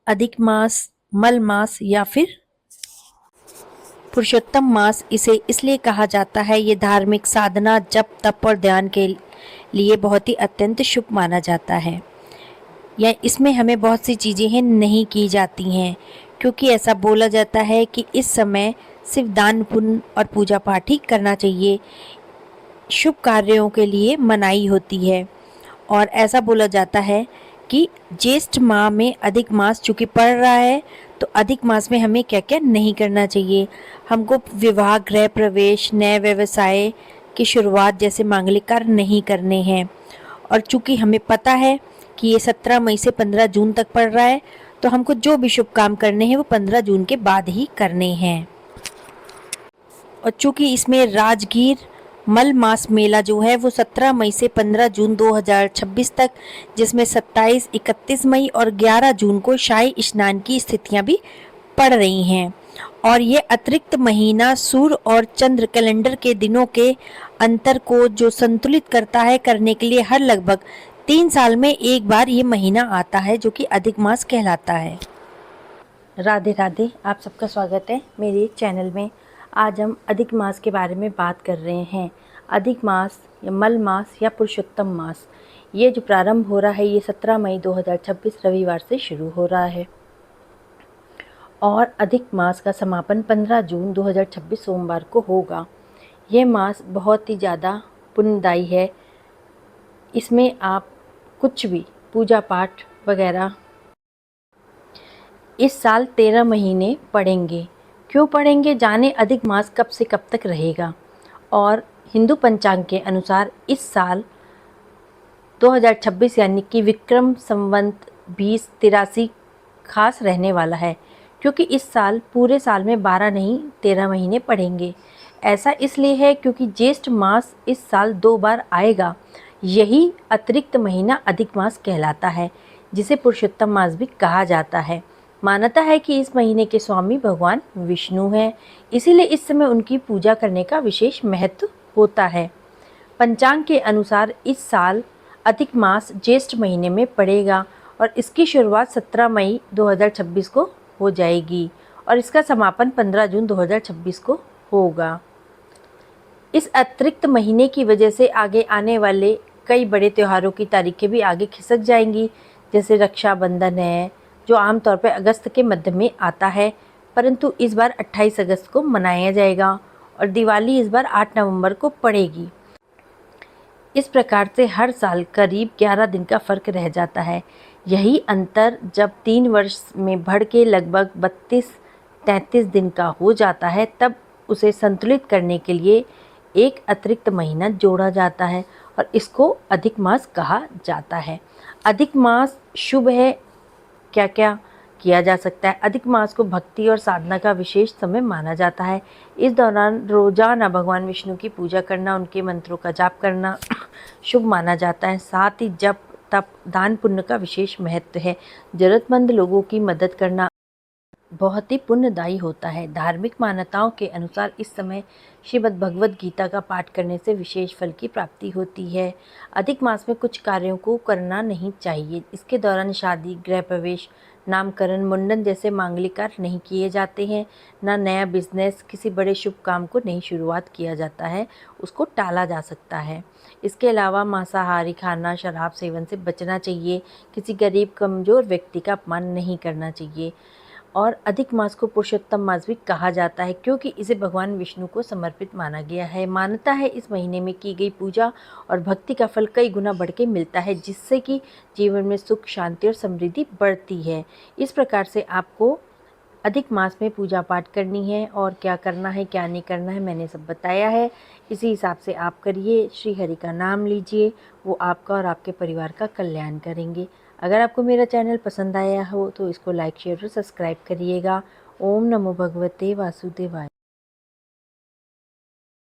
अधिक मास, मल मास या फिर पुरुषोत्तम मास इसे इसलिए कहा जाता है। ये धार्मिक साधना, जप, तप और ध्यान के लिए बहुत ही अत्यंत शुभ माना जाता है। या इसमें हमें बहुत सी चीज़ें हैं नहीं की जाती हैं, क्योंकि ऐसा बोला जाता है कि इस समय सिर्फ दान पुण्य और पूजा पाठ ही करना चाहिए। शुभ कार्यों के लिए मनाही होती है। और ऐसा बोला जाता है कि ज्येष्ठ माह में अधिक मास चूँकि पड़ रहा है, तो अधिक मास में हमें क्या-क्या नहीं करना चाहिए। हमको विवाह, गृह प्रवेश, नए व्यवसाय की शुरुआत जैसे मांगलिक कार्य नहीं करने हैं। और चूँकि हमें पता है कि ये 17 मई से 15 जून तक पड़ रहा है, तो हमको जो भी शुभ काम करने हैं वो 15 जून के बाद ही करने हैं। और चूँकि इसमें राजगीर मल मास मेला जो है वो 17 मई से 15 जून 2026 तक, जिसमें 27, 31 मई और 11 जून को शाही स्नान की स्थितियां भी पड़ रही हैं। और ये अतिरिक्त महीना सूर्य और चंद्र कैलेंडर के दिनों के अंतर को जो संतुलित करता है, करने के लिए हर लगभग 3 साल में एक बार ये महीना आता है, जो कि अधिक मास कहलाता है। राधे राधे, आप सबका स्वागत है मेरे चैनल में। आज हम अधिक मास के बारे में बात कर रहे हैं। अधिक मास या मल मास या पुरुषोत्तम मास, ये जो प्रारंभ हो रहा है ये 17 मई 2026 रविवार से शुरू हो रहा है और अधिक मास का समापन 15 जून 2026 सोमवार को होगा। यह मास बहुत ही ज़्यादा पुण्यदायी है। इसमें आप कुछ भी पूजा पाठ वगैरह इस साल 13 महीने पढ़ेंगे। क्यों पढ़ेंगे, जाने अधिक मास कब से कब तक रहेगा। और हिंदू पंचांग के अनुसार इस साल 2026 यानी कि विक्रम संवत 2083 खास रहने वाला है, क्योंकि इस साल पूरे साल में 12 नहीं 13 महीने पढ़ेंगे। ऐसा इसलिए है क्योंकि ज्येष्ठ मास इस साल 2 बार आएगा। यही अतिरिक्त महीना अधिक मास कहलाता है, जिसे पुरुषोत्तम मास भी कहा जाता है। मान्यता है कि इस महीने के स्वामी भगवान विष्णु हैं, इसीलिए इस समय उनकी पूजा करने का विशेष महत्व होता है। पंचांग के अनुसार इस साल अधिक मास ज्येष्ठ महीने में पड़ेगा और इसकी शुरुआत 17 मई 2026 को हो जाएगी और इसका समापन 15 जून 2026 को होगा। इस अतिरिक्त महीने की वजह से आगे आने वाले कई बड़े त्योहारों की तारीखें भी आगे खिसक जाएंगी, जैसे रक्षाबंधन है जो आमतौर पर अगस्त के मध्य में आता है, परंतु इस बार 28 अगस्त को मनाया जाएगा और दिवाली इस बार 8 नवंबर को पड़ेगी। इस प्रकार से हर साल करीब 11 दिन का फ़र्क रह जाता है। यही अंतर जब 3 वर्ष में बढ़ के लगभग 32-33 दिन का हो जाता है, तब उसे संतुलित करने के लिए एक अतिरिक्त महीना जोड़ा जाता है और इसको अधिक मास कहा जाता है। अधिक मास शुभ है। क्या क्या किया जा सकता है? अधिक मास को भक्ति और साधना का विशेष समय माना जाता है। इस दौरान रोजाना भगवान विष्णु की पूजा करना, उनके मंत्रों का जाप करना शुभ माना जाता है। साथ ही जप, तप, दान पुण्य का विशेष महत्व है। जरूरतमंद लोगों की मदद करना बहुत ही पुण्यदायी होता है। धार्मिक मान्यताओं के अनुसार इस समय श्रीमद् भगवद गीता का पाठ करने से विशेष फल की प्राप्ति होती है। अधिक मास में कुछ कार्यों को करना नहीं चाहिए। इसके दौरान शादी, गृह प्रवेश, नामकरण, मुंडन जैसे मांगलिक कार्य नहीं किए जाते हैं। ना नया बिजनेस, किसी बड़े शुभ काम को नई शुरुआत किया जाता है, उसको टाला जा सकता है। इसके अलावा मांसाहारी खाना, शराब सेवन से बचना चाहिए। किसी गरीब कमज़ोर व्यक्ति का अपमान नहीं करना चाहिए। और अधिक मास को पुरुषोत्तम मास भी कहा जाता है, क्योंकि इसे भगवान विष्णु को समर्पित माना गया है। मान्यता है इस महीने में की गई पूजा और भक्ति का फल कई गुना बढ़ के मिलता है, जिससे कि जीवन में सुख, शांति और समृद्धि बढ़ती है। इस प्रकार से आपको अधिक मास में पूजा पाठ करनी है और क्या करना है क्या नहीं करना है मैंने सब बताया है। इसी हिसाब से आप करिए, श्री हरि का नाम लीजिए, वो आपका और आपके परिवार का कल्याण करेंगे। अगर आपको मेरा चैनल पसंद आया हो तो इसको लाइक, शेयर और सब्सक्राइब करिएगा। ओम नमो भगवते वासुदेवाय।